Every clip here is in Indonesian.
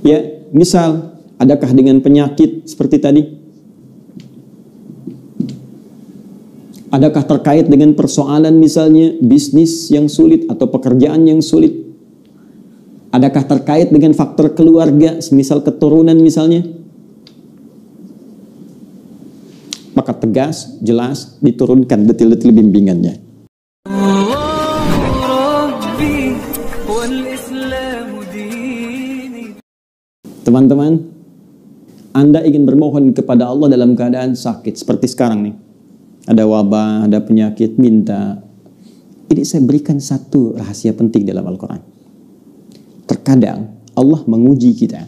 Ya, misal adakah dengan penyakit seperti tadi? Adakah terkait dengan persoalan misalnya bisnis yang sulit atau pekerjaan yang sulit? Adakah terkait dengan faktor keluarga, semisal keturunan misalnya? Maka tegas, jelas, diturunkan detil-detil bimbingannya. Teman-teman, Anda ingin bermohon kepada Allah dalam keadaan sakit seperti sekarang nih. Ada wabah, ada penyakit, minta. Ini saya berikan satu rahasia penting dalam Al-Quran. Terkadang Allah menguji kita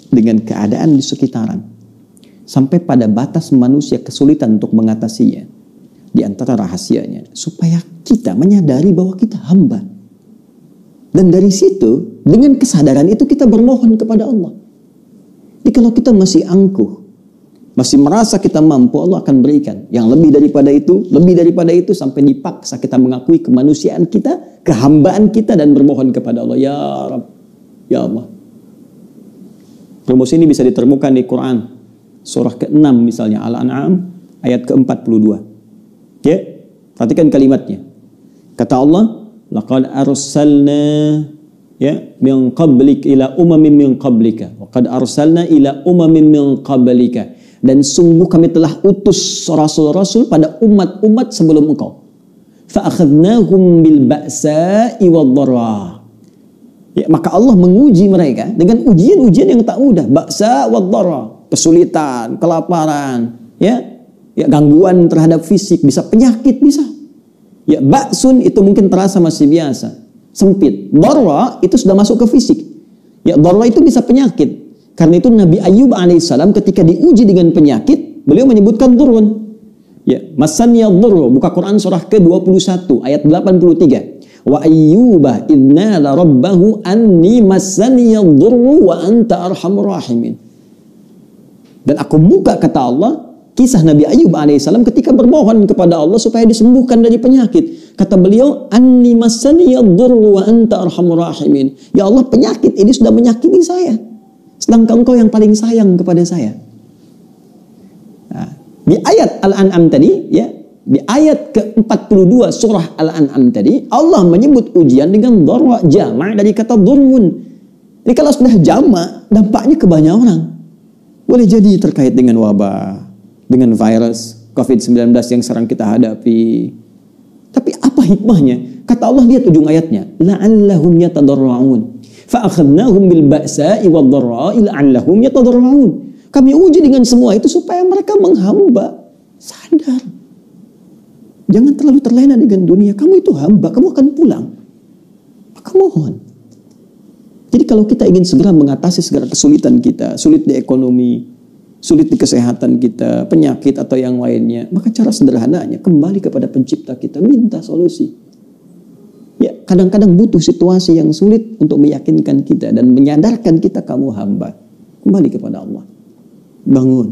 dengan keadaan di sekitaran. Sampai pada batas manusia kesulitan untuk mengatasinya. Di antara rahasianya, supaya kita menyadari bahwa kita hamba. Dan dari situ, dengan kesadaran itu kita bermohon kepada Allah. Jadi kalau kita masih angkuh, masih merasa kita mampu, Allah akan berikan yang lebih daripada itu sampai dipaksa kita mengakui kemanusiaan kita, kehambaan kita dan bermohon kepada Allah. Ya Rabb, ya Allah. Rumus ini bisa ditemukan di Quran, surah ke-6 misalnya, Al-An'am ayat ke-42. Ya, perhatikan kalimatnya. Kata Allah, laqad arsalna min qablik ila umamin min qablika wa qad arsalna ila umamin min qablika, dan sungguh kami telah utus rasul-rasul pada umat-umat sebelum engkau. Fa akhadnahum bil ba'sa'i wad-dharra. Ya, maka Allah menguji mereka dengan ujian-ujian yang tak mudah, ba'sa wad-dharra, kesulitan, kelaparan, ya gangguan terhadap fisik, bisa penyakit, bisa. Ya, ba'sun itu mungkin terasa masih biasa, sempit. Dharra itu sudah masuk ke fisik. Ya, dharra itu bisa penyakit. Karena itu Nabi Ayyub alaihissalam ketika diuji dengan penyakit, beliau menyebutkan durun. Ya, masaniya dhurru, buka Quran surah ke-21 ayat 83. Wa ayyuba idnala rabbahu anni masaniya dhurru wa anta arhamur rahimin. Dan aku buka, kata Allah, kisah Nabi Ayyub alaihissalam ketika bermohon kepada Allah supaya disembuhkan dari penyakit. Kata beliau, anni masaniya dhurru wa anta arhamur rahimin. Ya Allah, penyakit ini sudah menyakiti saya, sedangkan engkau yang paling sayang kepada saya. Nah, di ayat Al-An'am tadi, ya, di ayat ke-42 surah Al-An'am tadi, Allah menyebut ujian dengan dharra, jama' dari kata dhurmun. Jadi kalau sudah jama', dampaknya ke banyak orang. Boleh jadi terkait dengan wabah, dengan virus COVID-19 yang sekarang kita hadapi. Tapi apa hikmahnya? Kata Allah, lihat ujung ayatnya, la'allahum yatadarra'un. Fa'akhadnahum bil ba'sa'i wad-dharra'i la'allahum yatadarra'un. Kami uji dengan semua itu supaya mereka menghamba, sadar. Jangan terlalu terlena dengan dunia. Kamu itu hamba, kamu akan pulang. Maka mohon. Jadi kalau kita ingin segera mengatasi segala kesulitan kita, sulit di ekonomi, sulit di kesehatan kita, penyakit atau yang lainnya, maka cara sederhananya kembali kepada pencipta kita, minta solusi. Ya, kadang-kadang butuh situasi yang sulit untuk meyakinkan kita dan menyadarkan kita kamu hamba. Kembali kepada Allah. Bangun.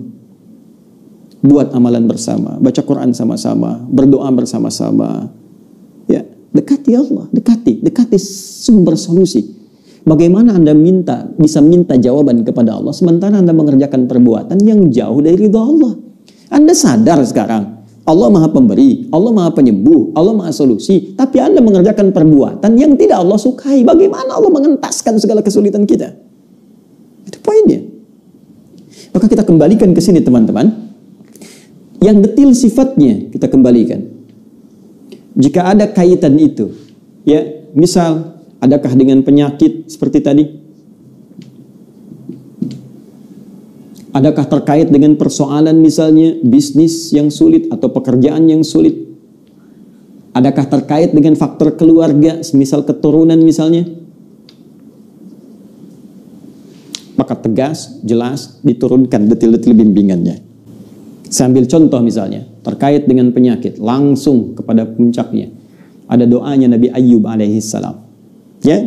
Buat amalan bersama, baca Quran sama-sama, berdoa bersama-sama. Ya, dekati Allah, dekati sumber solusi. Bagaimana Anda bisa minta jawaban kepada Allah sementara Anda mengerjakan perbuatan yang jauh dari ridha Allah? Anda sadar sekarang Allah Maha Pemberi, Allah Maha Penyembuh, Allah Maha Solusi, tapi Anda mengerjakan perbuatan yang tidak Allah sukai. Bagaimana Allah mengentaskan segala kesulitan kita? Itu poinnya. Maka kita kembalikan ke sini, teman-teman. Yang detil sifatnya kita kembalikan. Jika ada kaitan itu, ya, misal adakah dengan penyakit seperti tadi? Adakah terkait dengan persoalan misalnya bisnis yang sulit atau pekerjaan yang sulit? Adakah terkait dengan faktor keluarga, semisal keturunan misalnya? Maka tegas, jelas, diturunkan detil-detil bimbingannya. Saya ambil contoh misalnya, terkait dengan penyakit, langsung kepada puncaknya. Ada doanya Nabi Ayyub alaihissalam. Ya,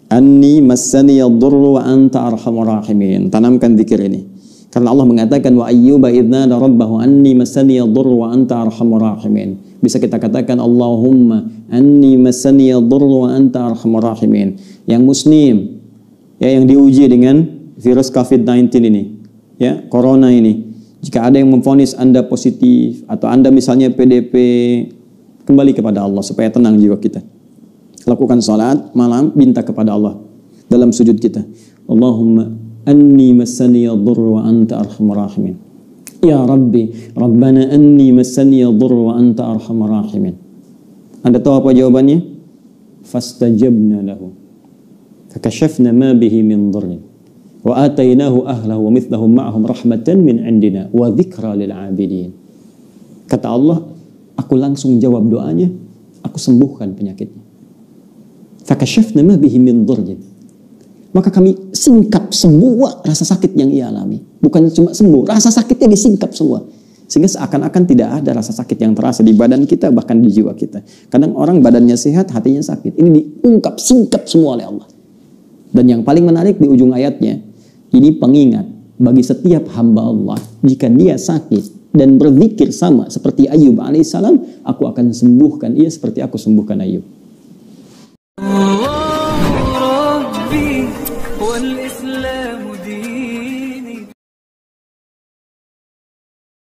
anni massani yadurru wa anta arhamur rahimin. Tanamkan zikir ini. Karena Allah mengatakan wa ayyuba idnada rabbahu anni massani yadurru wa anta arhamur rahimin. Bisa kita katakan Allahumma anni massani yadurru wa anta arhamur rahimin. Yang muslim, ya, yang diuji dengan virus COVID-19 ini, ya, corona ini. Jika ada yang memvonis Anda positif atau Anda misalnya PDP, kembali kepada Allah supaya tenang jiwa kita. Lakukan salat malam, minta kepada Allah dalam sujud kita. Allahumma anni massani yadhurru wa anta arhamur rahimin. Ya Rabbi, Rabbana anni massani yadhurru wa anta arhamur rahimin. Anda tahu apa jawabannya? Fastajabna lahu. Fakashafna ma bihi min dhurrin. Wa atainahu ahlahu wa mithlahum ma'ahum rahmatan min indina wa dzikra lil 'abidin. Kata Allah, aku langsung jawab doanya, aku sembuhkan penyakitnya. Fakashafna ma bihi min dhurrin. Maka kami singkap semua rasa sakit yang ia alami. Bukan cuma sembuh, rasa sakitnya disingkap semua. Sehingga seakan-akan tidak ada rasa sakit yang terasa di badan kita, bahkan di jiwa kita. Kadang orang badannya sehat, hatinya sakit. Ini diungkap, singkap semua oleh Allah. Dan yang paling menarik di ujung ayatnya, ini pengingat bagi setiap hamba Allah. Jika dia sakit dan berzikir sama seperti Ayub alaihissalam, aku akan sembuhkan ia seperti aku sembuhkan Ayub. Allah Rabbi wal Islam din.